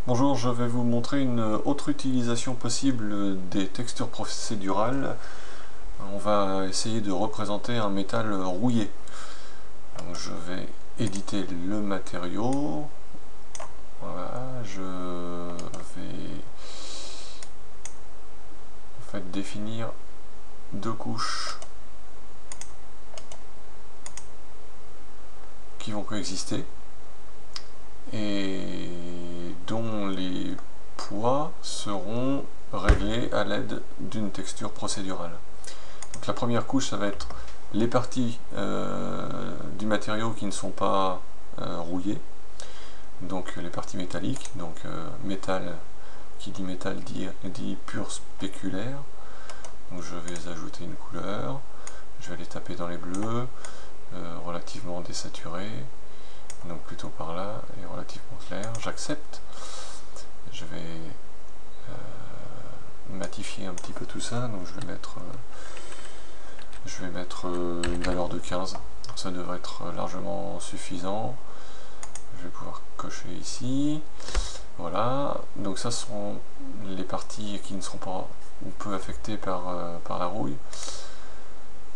Bonjour, je vais vous montrer une autre utilisation possible des textures procédurales. On va essayer de représenter un métal rouillé. Donc je vais éditer le matériau. Voilà, je vais en fait définir deux couches qui vont coexister et dont les poids seront réglés à l'aide d'une texture procédurale. Donc la première couche, ça va être les parties du matériau qui ne sont pas rouillées, donc les parties métalliques, donc métal, qui dit métal dit pur spéculaire. Donc je vais ajouter une couleur, je vais les taper dans les bleus, relativement désaturés, donc plutôt par là, et relativement clair. J'accepte. Je vais matifier un petit peu tout ça, donc je vais mettre une valeur de 15. Ça devrait être largement suffisant. Je vais pouvoir cocher ici. Voilà, donc ça sont les parties qui ne seront pas ou peu affectées par la rouille.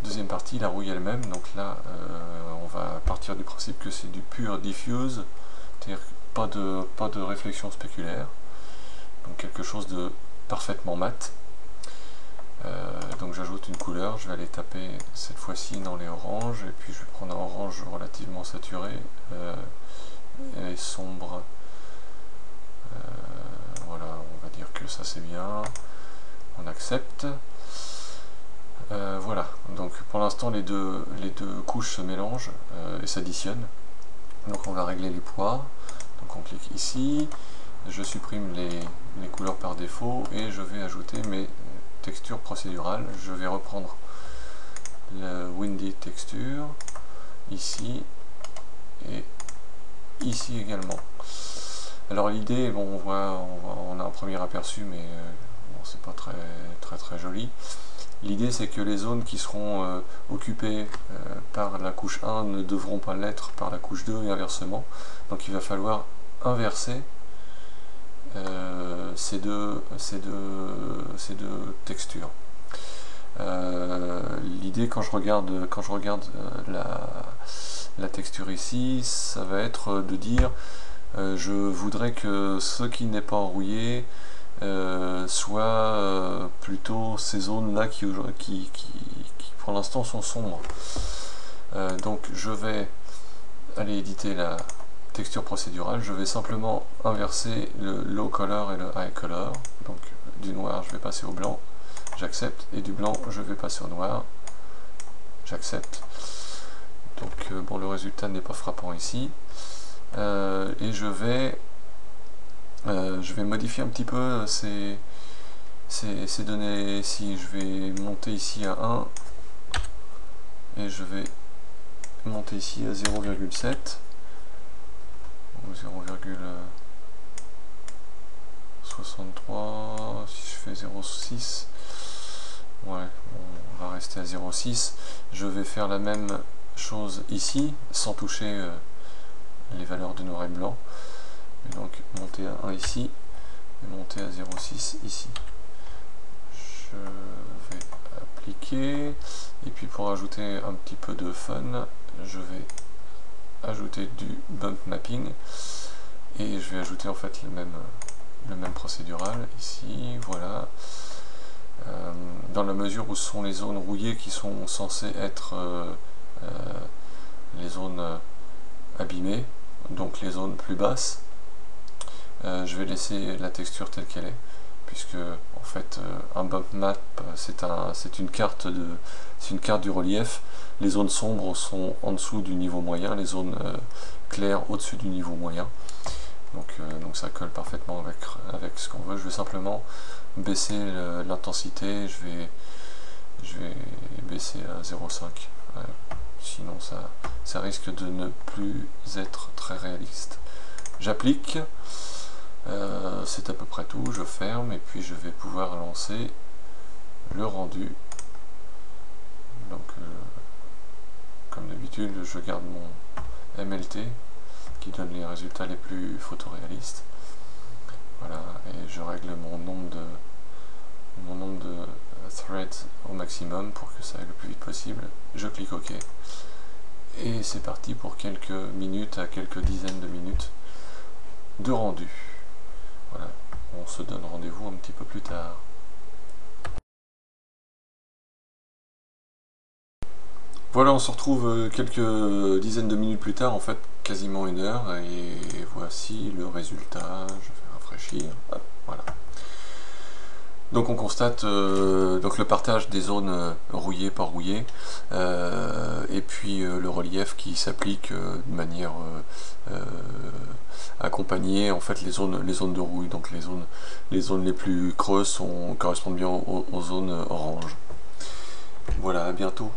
Deuxième partie, la rouille elle-même. Donc là, on va partir du principe que c'est du pur diffuse, c'est-à-dire pas de réflexion spéculaire, donc quelque chose de parfaitement mat. Donc j'ajoute une couleur, je vais aller taper cette fois-ci dans les oranges, et puis je vais prendre un orange relativement saturé et sombre. Voilà, on va dire que ça c'est bien, on accepte. Voilà, donc pour l'instant les deux couches se mélangent et s'additionnent. Donc on va régler les poids, donc on clique ici, je supprime les couleurs par défaut et je vais ajouter mes textures procédurales. Je vais reprendre le Windy Texture ici et ici également. Alors l'idée, bon, on a un premier aperçu, mais bon, c'est pas très joli. L'idée c'est que les zones qui seront occupées par la couche 1 ne devront pas l'être par la couche 2 et inversement. Donc il va falloir inverser ces deux textures. L'idée quand je regarde la texture ici, ça va être de dire je voudrais que ce qui n'est pas rouillé soit plutôt ces zones là qui pour l'instant sont sombres. Donc je vais aller éditer la texture procédurale, je vais simplement inverser le low color et le high color. Donc du noir je vais passer au blanc, j'accepte, et du blanc je vais passer au noir, j'accepte. Donc bon, le résultat n'est pas frappant ici, et je vais modifier un petit peu ces données ici. Je vais monter ici à 1 et je vais monter ici à 0,7 ou 0,63. si je fais 0,6, ouais, on va rester à 0,6. je vais faire la même chose ici sans toucher les valeurs de noir et blanc. Et donc monter à 1 ici et monter à 0,6 ici. Je vais appliquer, et puis pour ajouter un petit peu de fun, je vais ajouter du bump mapping, et je vais ajouter en fait le même procédural ici. Voilà, dans la mesure où ce sont les zones rouillées qui sont censées être les zones abîmées, donc les zones plus basses. Je vais laisser la texture telle qu'elle est, puisque en fait un bump map c'est une carte du relief. Les zones sombres sont en dessous du niveau moyen, les zones claires au-dessus du niveau moyen. Donc ça colle parfaitement avec ce qu'on veut. Je vais simplement baisser l'intensité, je vais baisser à 0,5. Sinon ça risque de ne plus être très réaliste. J'applique. C'est à peu près tout, je ferme et puis je vais pouvoir lancer le rendu. Donc comme d'habitude je garde mon MLT qui donne les résultats les plus photoréalistes. je règle mon nombre de threads au maximum pour que ça aille le plus vite possible. Je clique OK. Et c'est parti pour quelques minutes à quelques dizaines de minutes de rendu. Voilà, on se donne rendez-vous un petit peu plus tard. Voilà, on se retrouve quelques dizaines de minutes plus tard, en fait quasiment 1 heure, et voici le résultat. Je vais rafraîchir. Hop, voilà. Donc on constate donc le partage des zones rouillées par rouillées, et puis le relief qui s'applique de manière accompagnée. En fait les zones de rouille, donc les zones les plus creuses correspondent bien aux zones orange. Voilà, à bientôt.